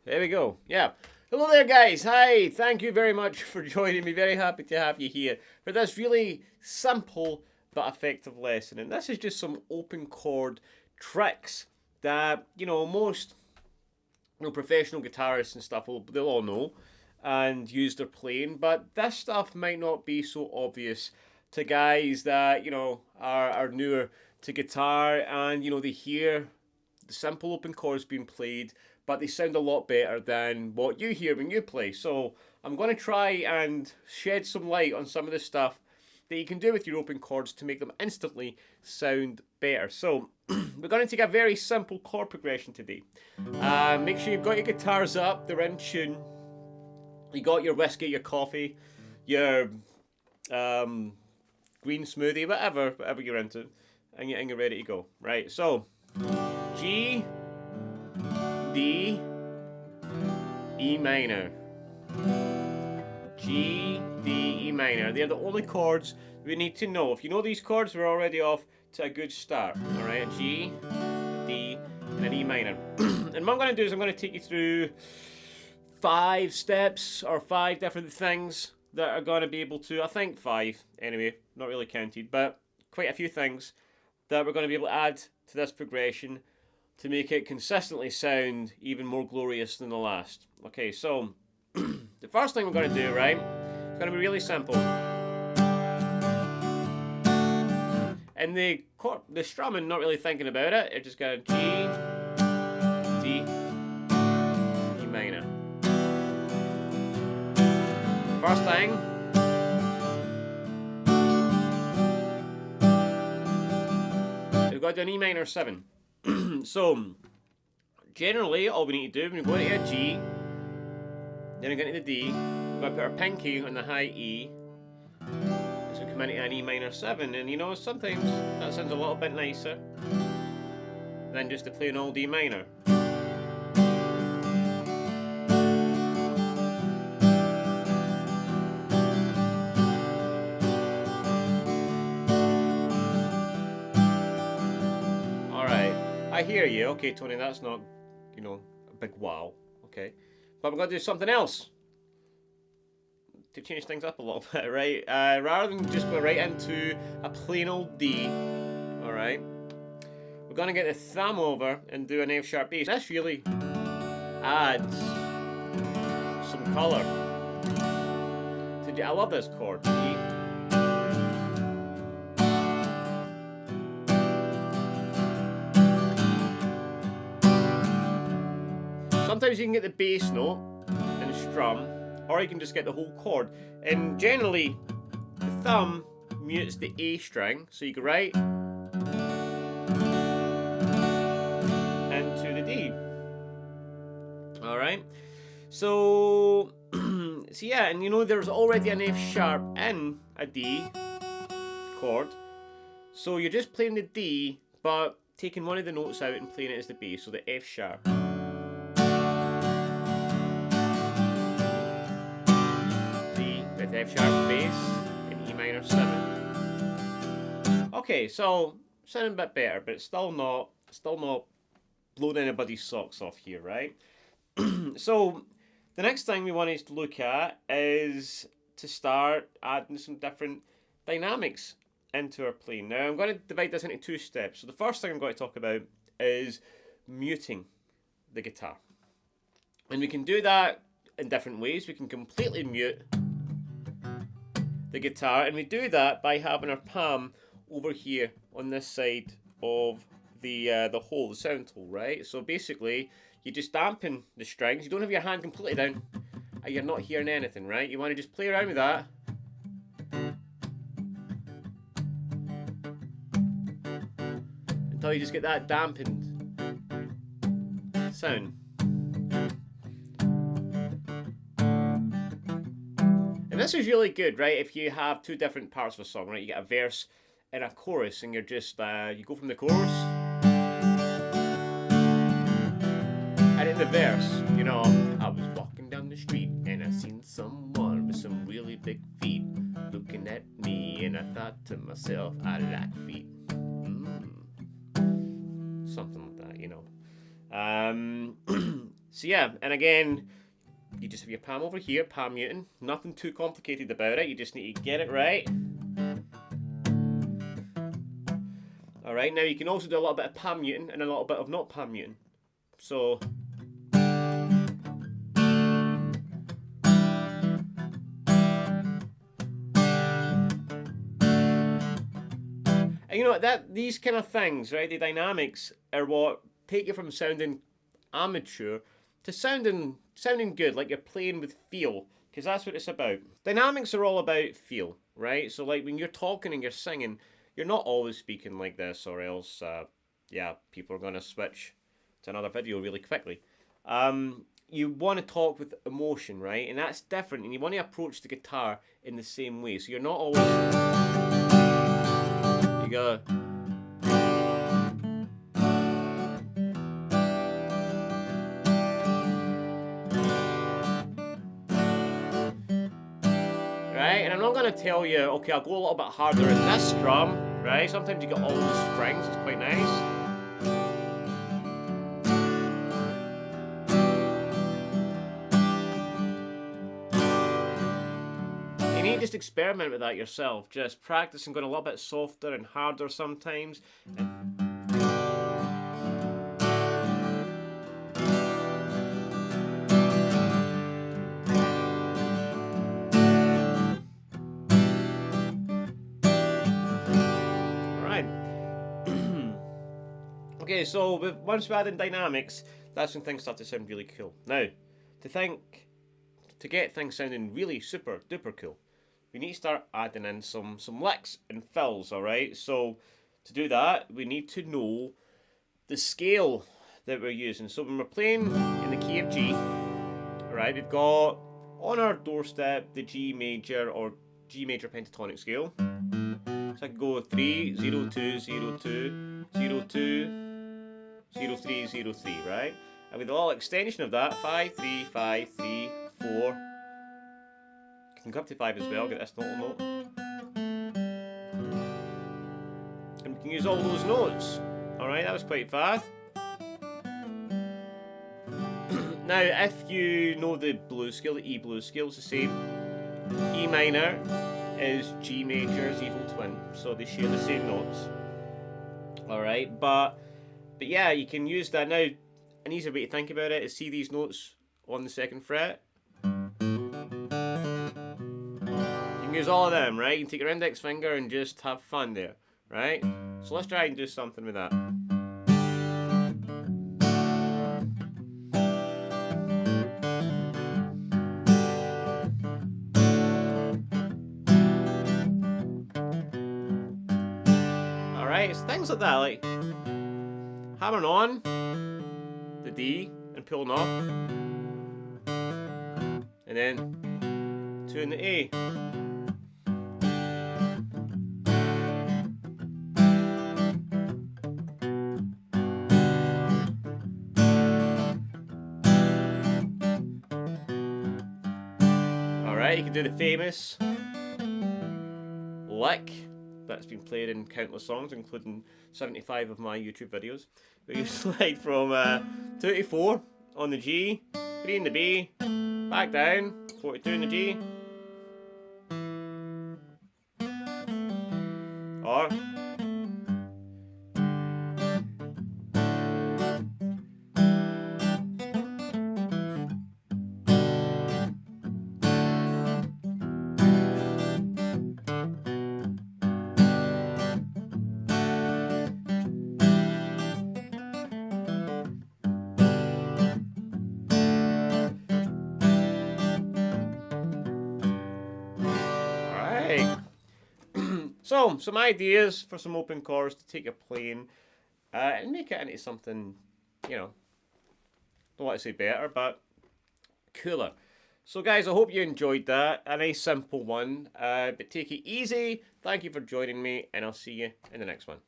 There we go. Yeah. Hello there, guys. Hi. Thank you very much for joining me. Very happy to have you here for this really simple but effective lesson. And this is just some open chord tricks that, most professional guitarists and stuff, they'll all know and use their playing. But this stuff might not be so obvious to guys that, are newer to guitar and, they hear the simple open chords being played, but they sound a lot better than what you hear when you play. So I'm going to try and shed some light on some of the stuff that you can do with your open chords to make them instantly sound better. So we're going to take a very simple chord progression today. Make sure you've got your guitars up, they're in tune. You got your whiskey, your coffee, your green smoothie, whatever you're into, and you're ready to go. Right, so G, D, E minor. G, D, E minor. They're the only chords we need to know. If you know these chords, we're already off to a good start. Alright, G, D, and an E minor. And what I'm going to do is I'm going to take you through 5 steps or 5 different things that are going to be able to, I think 5 anyway, not really counted, but quite a few things that we're going to be able to add to this progression to make it consistently sound even more glorious than the last. Okay, so the first thing we're going to do, right, it's going to be really simple. And the strumming, not really thinking about it, it's just going G, D, E minor. First thing, we've got an E minor 7. So, generally, all we need to do when we go into a G, then we get into the D, we've got to put our pinky on the high E, as we come into an E minor 7, and sometimes that sounds a little bit nicer than just to play an old D minor. I hear you. Okay, Tony, that's not, a big wow. Okay. But we're going to do something else to change things up a little bit, right? Rather than just go right into a plain old D, alright, we're going to get the thumb over and do an F sharp bass. This really adds some colour. I love this chord. E. Sometimes you can get the bass note and strum, or you can just get the whole chord. And generally, the thumb mutes the A string, so you go right into the D. Alright? So yeah, and there's already an F sharp in a D chord. So you're just playing the D, but taking one of the notes out and playing it as the bass, so the F sharp. F sharp bass in E minor 7. Okay, so sounding a bit better, but it's still not blowing anybody's socks off here, right? So the next thing we want to look at is to start adding some different dynamics into our playing. Now I'm going to divide this into 2 steps. So the first thing I'm going to talk about is muting the guitar. And we can do that in different ways. We can completely mute the guitar, and we do that by having our palm over here on this side of the hole, the sound hole, right? So basically, you just dampen the strings. You don't have your hand completely down, and you're not hearing anything, right? You want to just play around with that. Until you just get that dampened sound. And this is really good, right, if you have 2 different parts of a song, right? You get a verse and a chorus, and you're just, you go from the chorus, and in the verse, I was walking down the street, and I seen someone with some really big feet looking at me, and I thought to myself, I like feet. Something like that, So yeah, and again, you just have your palm over here, palm muting. Nothing too complicated about it. You just need to get it right. Alright, now you can also do a little bit of palm muting and a little bit of not palm muting. So... And you know what, these kind of things, right, the dynamics are what take you from sounding amateur to sounding good, like you're playing with feel, because that's what it's about. Dynamics are all about feel, right? So like when you're talking and you're singing, you're not always speaking like this, or else, yeah, people are going to switch to another video really quickly. You want to talk with emotion, right? And that's different, and you want to approach the guitar in the same way. So you're not always... You go... Right, and I'm not going to tell you, okay, I'll go a little bit harder in this strum, right? Sometimes you get all the strings, it's quite nice. You need to just experiment with that yourself, just practice and going a little bit softer and harder sometimes. Okay, so once we add in dynamics, that's when things start to sound really cool. Now, to get things sounding really super duper cool, we need to start adding in some licks and fills, alright? So, to do that, we need to know the scale that we're using. So when we're playing in the key of G, alright, we've got on our doorstep the G major or G major pentatonic scale. So I can go 3, 0, 2, 0, 2, 0, 2, 0, 3, 0, 3, right? And with a little extension of that, 5, 3, 5, 3, 4. Can go up to 5 as well, get this little note. And we can use all those notes. Alright, that was quite fast. Now, if you know the blues scale, the E blues scale is the same. E minor is G major's evil twin, so they share the same notes. Alright, but yeah, you can use that. Now, an easier way to think about it is see these notes on the 2nd fret. You can use all of them, right? You can take your index finger and just have fun there, right? So let's try and do something with that. Alright, it's things like that, like hammering on the D and pulling off, and then 2 in the A. Alright, you can do the famous lick that's been played in countless songs, including 75 of my YouTube videos. We use slide from 2 to 4 on the G, 3 in the B, back down, 42 in the G, or so, some ideas for some open chords to take your playing and make it into something, you know, don't want to say better, but cooler. So guys, I hope you enjoyed that. A nice simple one, but take it easy. Thank you for joining me, and I'll see you in the next one.